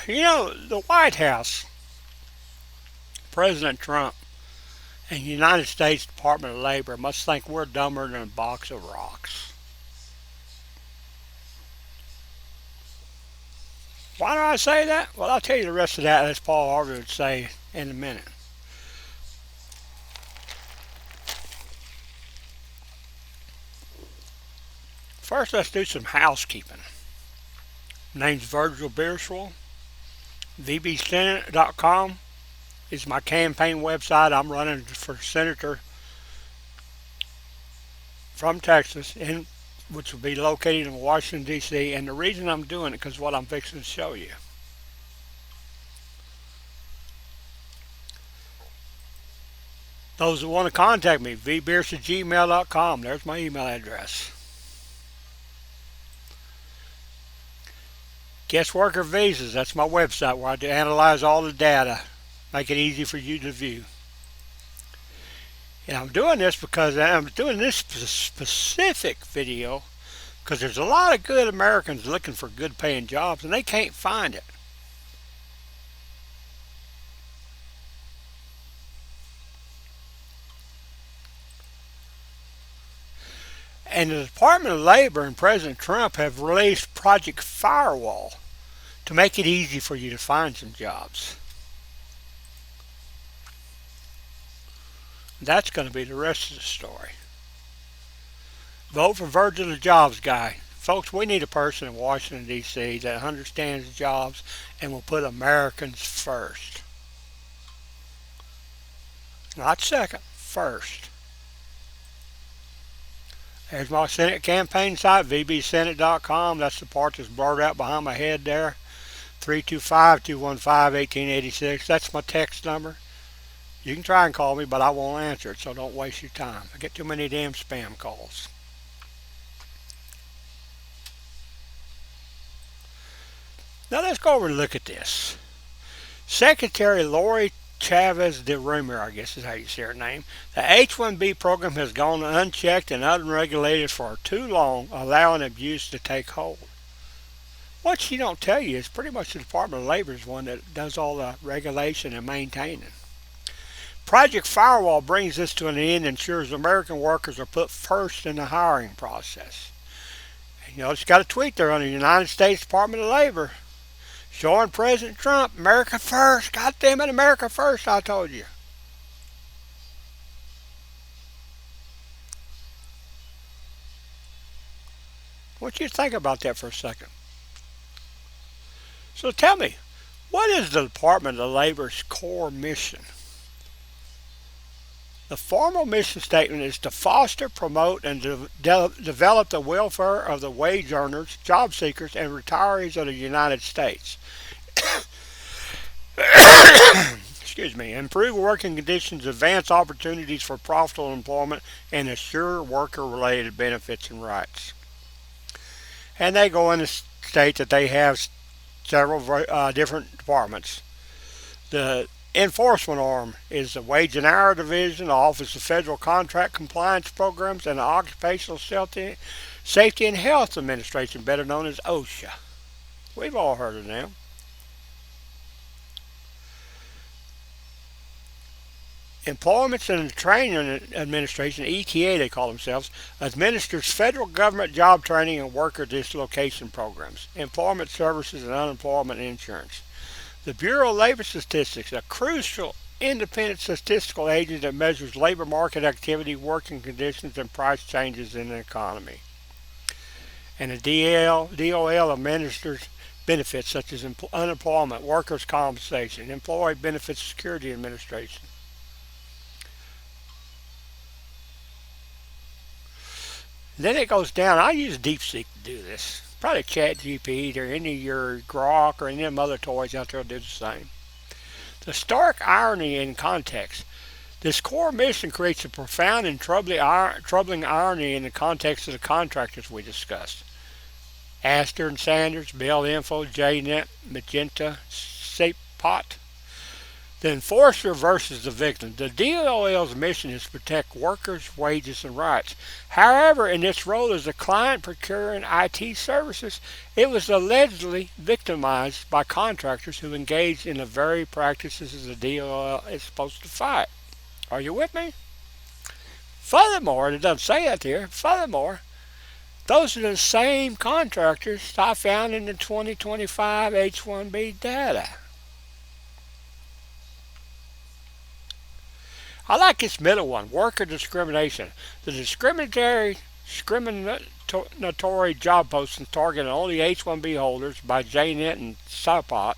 You know, the White House, President Trump, and the United States Department of Labor must think we're dumber than a box of rocks. Why do I say that? Well, I'll tell you the rest of that as Paul Harvey would say in a minute. First, let's do some housekeeping. Name's Virgil Beerswell. VBSenate.com is my campaign website. I'm running for senator from Texas, which will be located in Washington, D.C. And the reason I'm doing it because what I'm fixing to show you. Those that want to contact me, vbeers@gmail.com. There's my email address. Guest worker visas, that's my website where I analyze all the data, make it easy for you to view. And I'm doing this because I'm doing this specific video because there's a lot of good Americans looking for good paying jobs and they can't find it. And the Department of Labor and President Trump have released Project Firewall to make it easy for you to find some jobs. That's going to be the rest of the story. Vote for Virgil the Jobs Guy. Folks, we need a person in Washington, D.C. that understands jobs and will put Americans first. Not second, first. There's my Senate campaign site, vbsenate.com. That's the part that's blurred out behind my head there. 325-215-1886. That's my text number. You can try and call me, but I won't answer it, so don't waste your time. I get too many damn spam calls. Now let's go over and look at this. Secretary Lori Chavez de Rumer, I guess is how you say her name. The H-1B program has gone unchecked and unregulated for too long, allowing abuse to take hold. What she don't tell you is pretty much the Department of Labor is one that does all the regulation and maintaining. Project Firewall brings this to an end and ensures American workers are put first in the hiring process. And, you know, it's got a tweet there on the United States Department of Labor showing President Trump, America first. God damn it, America first, I told you. I want you to think about that for a second. So tell me, what is the Department of Labor's core mission? The formal mission statement is to foster, promote, and develop the welfare of the wage earners, job seekers, and retirees of the United States. Excuse me. Improve working conditions, advance opportunities for profitable employment, and assure worker-related benefits and rights. And they go in to state that they have several different departments. The enforcement arm is the Wage and Hour Division, the Office of Federal Contract Compliance Programs, and the Occupational Safety and Health Administration, better known as OSHA. We've all heard of them. Employment and Training Administration, ETA they call themselves, administers federal government job training and worker dislocation programs, employment services, and unemployment insurance. The Bureau of Labor Statistics, a crucial independent statistical agency that measures labor market activity, working conditions, and price changes in the economy. And the DOL administers benefits such as unemployment, workers' compensation, Employee Benefits Security Administration. Then it goes down. I use DeepSeek to do this. Probably ChatGPT or any of your Grok or any of them other toys out there will do the same. The stark irony in context. This core mission creates a profound and troubling irony in the context of the contractors we discussed. Astor and Sanders, Bell Info, JNet, Magenta, SafePot. The enforcer versus the victim. The DOL's mission is to protect workers' wages and rights. However, in its role as a client procuring IT services, it was allegedly victimized by contractors who engaged in the very practices the DOL is supposed to fight. Are you with me? Furthermore, it doesn't say that here. Furthermore, those are the same contractors I found in the 2025 H-1B data. I like this middle one, worker discrimination. The discriminatory job postings targeting only H-1B holders by JNet and SOPOT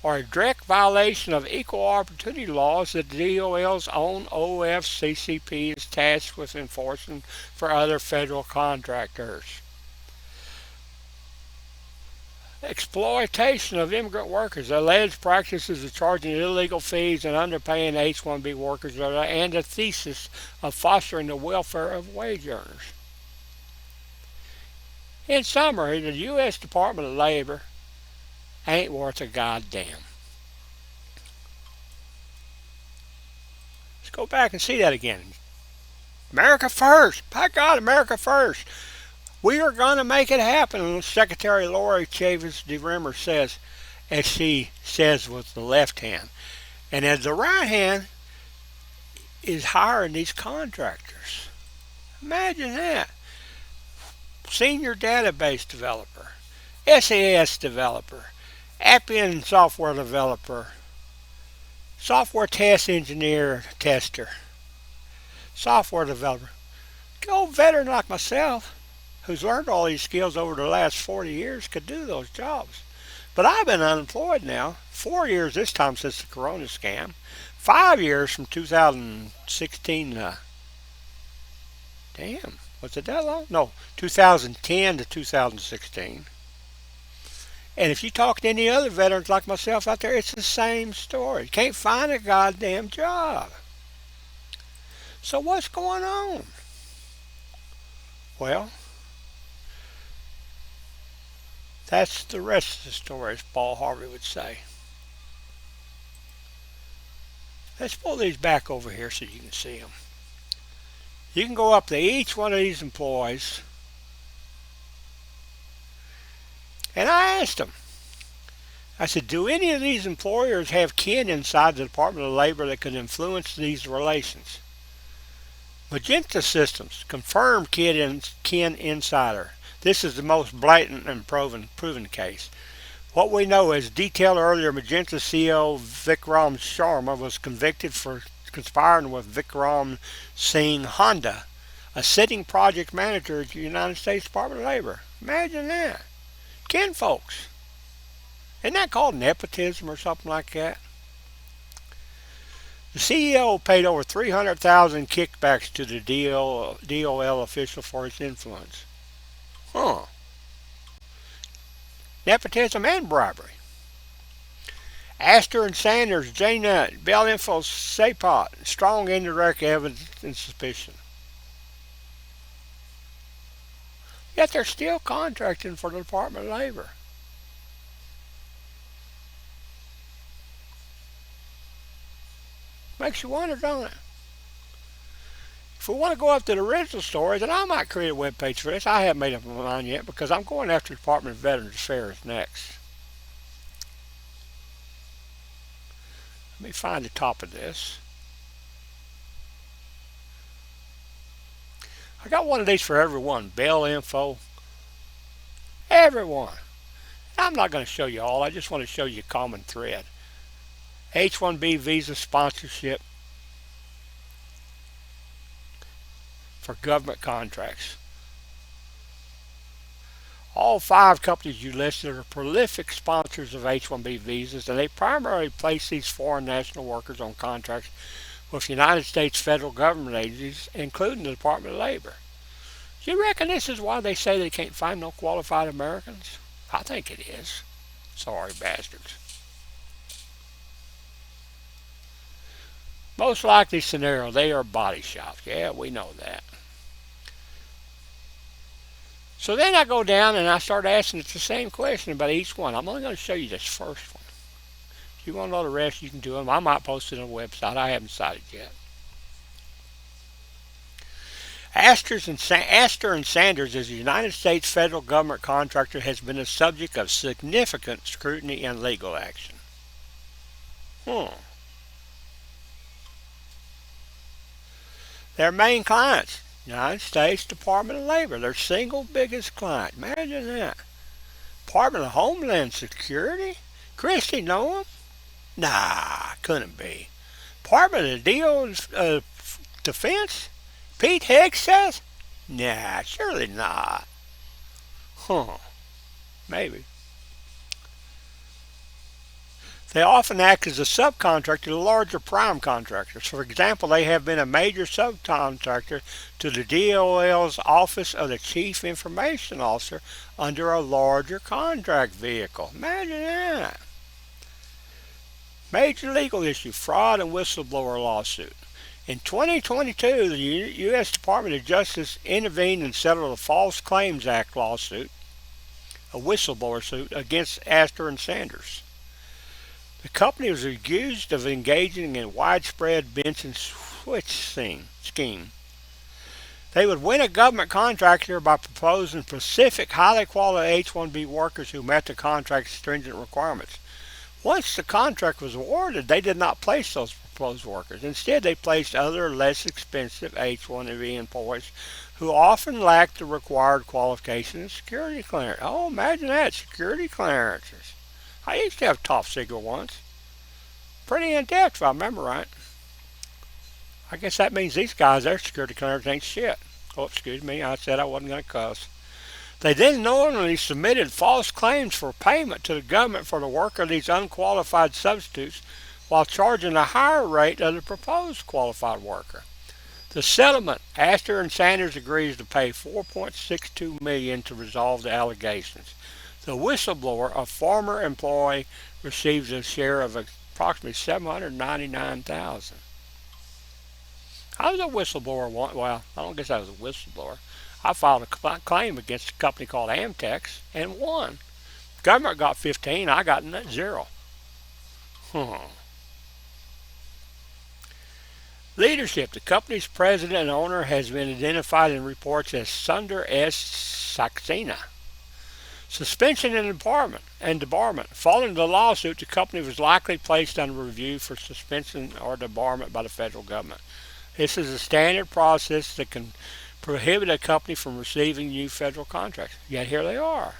are a direct violation of equal opportunity laws that the DOL's own OFCCP is tasked with enforcing for other federal contractors. Exploitation of immigrant workers. Alleged practices of charging illegal fees and underpaying H-1B workers are the antithesis of fostering the welfare of wage earners. In summary, the U.S. Department of Labor ain't worth a goddamn. Let's go back and see that again. America first. By God, America first. We are going to make it happen, Secretary Lori Chavez DeRimmer says, as she says with the left hand. And as the right hand is hiring these contractors. Imagine that. Senior database developer, SAS developer, Appian software developer, software test engineer tester, software developer. Old veteran like myself, who's learned all these skills over the last 40 years, could do those jobs. But I've been unemployed now, 4 years this time since the Corona scam, 5 years from 2016. Damn, was it that long? No, 2010 to 2016. And if you talk to any other veterans like myself out there, it's the same story. Can't find a goddamn job. So what's going on? Well, that's the rest of the story, as Paul Harvey would say. Let's pull these back over here so you can see them. You can go up to each one of these employees. And I asked them, I said, do any of these employers have kin inside the Department of Labor that could influence these relations? Magenta Systems, confirmed kin insider. This is the most blatant and proven case. What we know is detailed earlier, Magenta CEO Vikram Sharma was convicted for conspiring with Vikram Singh Honda, a sitting project manager at the United States Department of Labor. Imagine that. Kin folks. Isn't that called nepotism or something like that? The CEO paid over $300,000 kickbacks to the DOL official for his influence. Huh. Nepotism and bribery. Astor and Sanders, JNet, Bell Info, SAPOT, strong indirect evidence and suspicion. Yet they're still contracting for the Department of Labor. Makes you wonder, don't it? If we want to go up to the original story, then I might create a web page for this. I haven't made up my mind yet because I'm going after the Department of Veterans Affairs next. Let me find the top of this. I got one of these for everyone. Bell Info. Everyone. I'm not going to show you all. I just want to show you a common thread. H-1B visa sponsorship for government contracts. All 5 companies you listed are prolific sponsors of H-1B visas, and they primarily place these foreign national workers on contracts with United States federal government agencies, including the Department of Labor. Do you reckon this is why they say they can't find no qualified Americans? I think it is. Sorry, bastards. Most likely scenario, they are body shops. Yeah, we know that. So then I go down and I start asking it the same question about each one. I'm only going to show you this first one. If you want to know the rest, you can do them. I might post it on the website. I haven't decided yet. Astor and Sanders as a United States federal government contractor has been the subject of significant scrutiny and legal action. Their main clients, United States Department of Labor, their single biggest client. Imagine that. Department of Homeland Security? Christie know them? Nah, couldn't be. Department of Defense? Pete Higgs says? Nah, surely not. Maybe. They often act as a subcontractor to larger prime contractors. For example, they have been a major subcontractor to the DOL's Office of the Chief Information Officer under a larger contract vehicle. Imagine that. Major legal issue, fraud and whistleblower lawsuit. In 2022, the U.S. Department of Justice intervened and settled a False Claims Act lawsuit, a whistleblower suit, against Astor and Sanders. The company was accused of engaging in widespread bench and switch scheme. They would win a government contractor by proposing specific, highly qualified H-1B workers who met the contract's stringent requirements. Once the contract was awarded, they did not place those proposed workers. Instead, they placed other, less expensive H-1B employees who often lacked the required qualification and security clearance. Oh, imagine that, security clearances. I used to have top secret once. Pretty in-depth, if I remember right. I guess that means these guys, their security clearance ain't shit. Oh, excuse me, I said I wasn't going to cuss. They then knowingly submitted false claims for payment to the government for the work of these unqualified substitutes while charging a higher rate of the proposed qualified worker. The settlement, Astor and Sanders agrees to pay $4.62 million to resolve the allegations. The whistleblower, a former employee, receives a share of approximately $799,000. I was a whistleblower once. Well, I don't guess I was a whistleblower. I filed a claim against a company called Amtex and won. Government got 15, I got 0. Leadership. The company's president and owner has been identified in reports as Sunder S. Saxena. Suspension and debarment. Following the lawsuit, the company was likely placed under review for suspension or debarment by the federal government. This is a standard process that can prohibit a company from receiving new federal contracts. Yet here they are.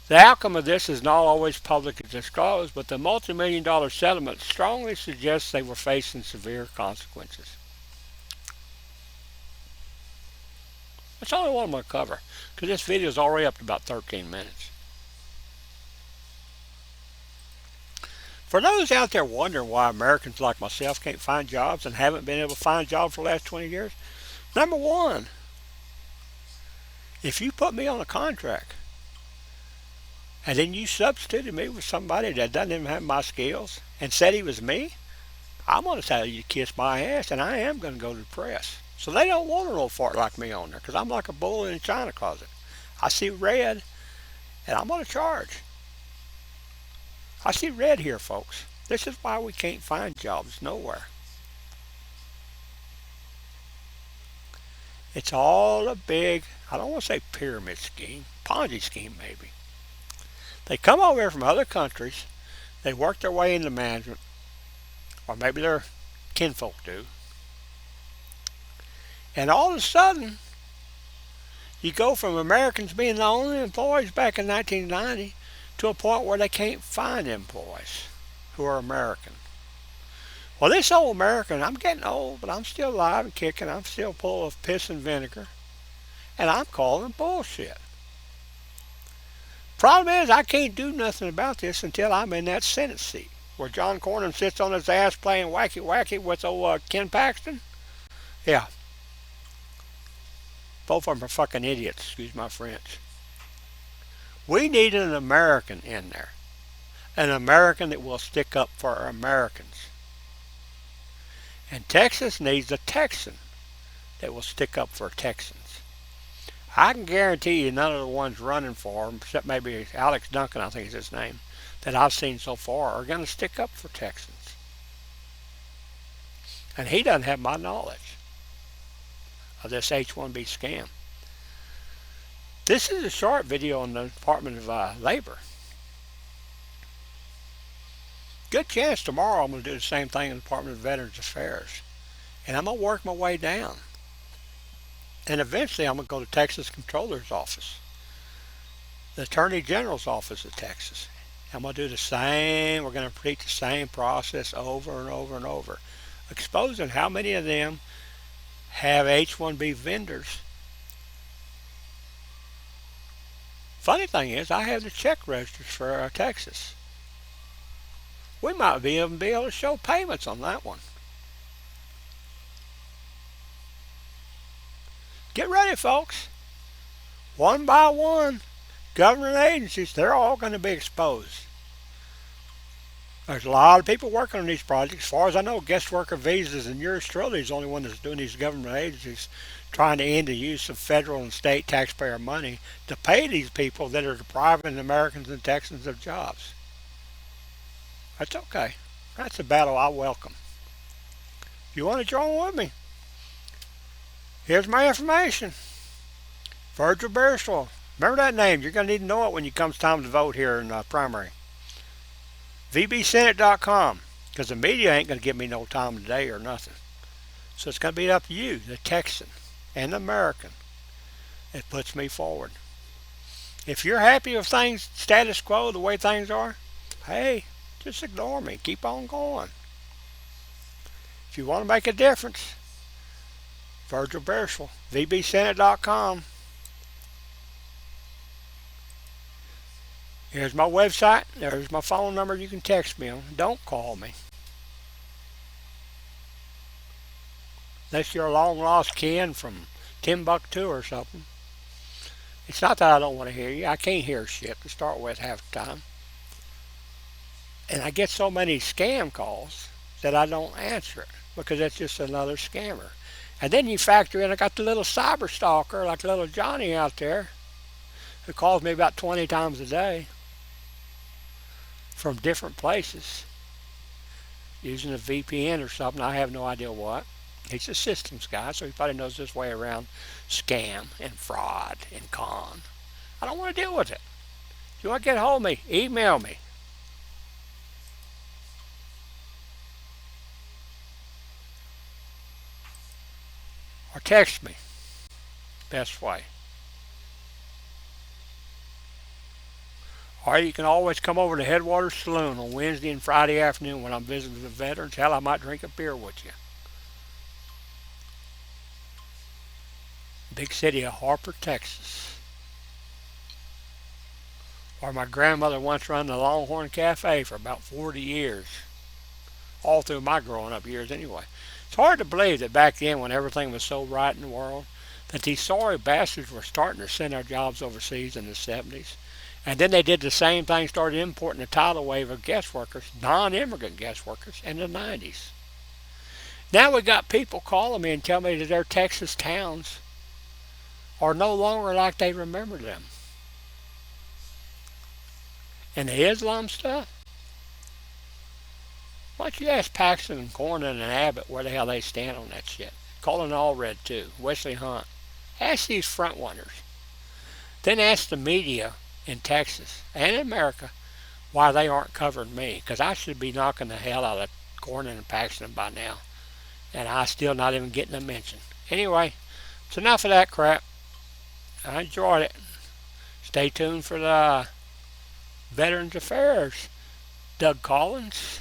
The outcome of this is not always publicly disclosed, but the multi-million-dollar settlement strongly suggests they were facing severe consequences. That's the only one I'm going to cover, because this video is already up to about 13 minutes. For those out there wondering why Americans like myself can't find jobs and haven't been able to find jobs for the last 20 years, number one, if you put me on a contract and then you substituted me with somebody that doesn't even have my skills and said he was me, I'm going to tell you to kiss my ass, and I am going to go to the press. So they don't want an old fart like me on there, because I'm like a bull in a china closet. I see red, and I'm going to charge. I see red here, folks. This is why we can't find jobs nowhere. It's all a big, I don't want to say pyramid scheme, Ponzi scheme maybe. They come over here from other countries, they work their way into management, or maybe their kinfolk do. And all of a sudden, you go from Americans being the only employees back in 1990 to a point where they can't find employees who are American. Well, this old American, I'm getting old, but I'm still alive and kicking. I'm still full of piss and vinegar. And I'm calling bullshit. Problem is, I can't do nothing about this until I'm in that Senate seat, where John Cornyn sits on his ass playing wacky with old Ken Paxton. Yeah. Both of them are fucking idiots, excuse my French. We need an American in there. An American that will stick up for our Americans. And Texas needs a Texan that will stick up for Texans. I can guarantee you none of the ones running for him, except maybe Alex Duncan, I think is his name, that I've seen so far, are going to stick up for Texans. And he doesn't have my knowledge of this H-1B scam. This is a short video on the Department of Labor. Good chance tomorrow I'm going to do the same thing in the Department of Veterans Affairs. And I'm going to work my way down. And eventually I'm going to go to Texas Comptroller's office, the Attorney General's office of Texas. I'm going to do the same, we're going to repeat the same process over and over and over, exposing how many of them have H-1B vendors. Funny thing is, I have the check registers for Texas. We might even be able to show payments on that one. Get ready, folks. One by one, government agencies, they're all going to be exposed. There's a lot of people working on these projects. As far as I know, guest worker visas, and yours truly is the only one that's doing these government agencies trying to end the use of federal and state taxpayer money to pay these people that are depriving Americans and Texans of jobs. That's okay. That's a battle I welcome. If you want to join with me, here's my information. Virgil Bereswell. Remember that name. You're going to need to know it when it comes time to vote here in primary. VBSenate.com, because the media ain't going to give me no time today or nothing. So it's going to be up to you, the Texan and the American, that puts me forward. If you're happy with things, status quo, the way things are, hey, just ignore me. Keep on going. If you want to make a difference, Virgil Bereswell, VBSenate.com. Here's my website. There's my phone number you can text me on. Don't call me. Unless you're a long lost kin from Timbuktu or something. It's not that I don't want to hear you. I can't hear shit to start with half the time. And I get so many scam calls that I don't answer it because it's just another scammer. And then you factor in, I got the little cyber stalker like little Johnny out there who calls me about 20 times a day from different places using a VPN or something. I have no idea what. He's a systems guy, so he probably knows his way around scam and fraud and con. I don't want to deal with it. If you want to get a hold of me, email me. Or text me. Best way. Or you can always come over to Headwaters Saloon on Wednesday and Friday afternoon when I'm visiting the veterans. Hell, I might drink a beer with you. Big city of Harper, Texas. Where my grandmother once ran the Longhorn Cafe for about 40 years. All through my growing up years anyway. It's hard to believe that back then when everything was so right in the world, that these sorry bastards were starting to send our jobs overseas in the 70s. And then they did the same thing, started importing a tidal wave of guest workers, non-immigrant guest workers, in the 90s. Now we got people calling me and telling me that their Texas towns are no longer like they remember them. And the Islam stuff? Why don't you ask Paxton and Cornyn and Abbott where the hell they stand on that shit? Colin Allred too, Wesley Hunt. Ask these front runners. Then ask the media in Texas and in America why they aren't covering me. Because I should be knocking the hell out of Cornyn and Paxton by now. And I still not even getting a mention. Anyway, it's enough of that crap. I enjoyed it. Stay tuned for the Veterans Affairs. Doug Collins.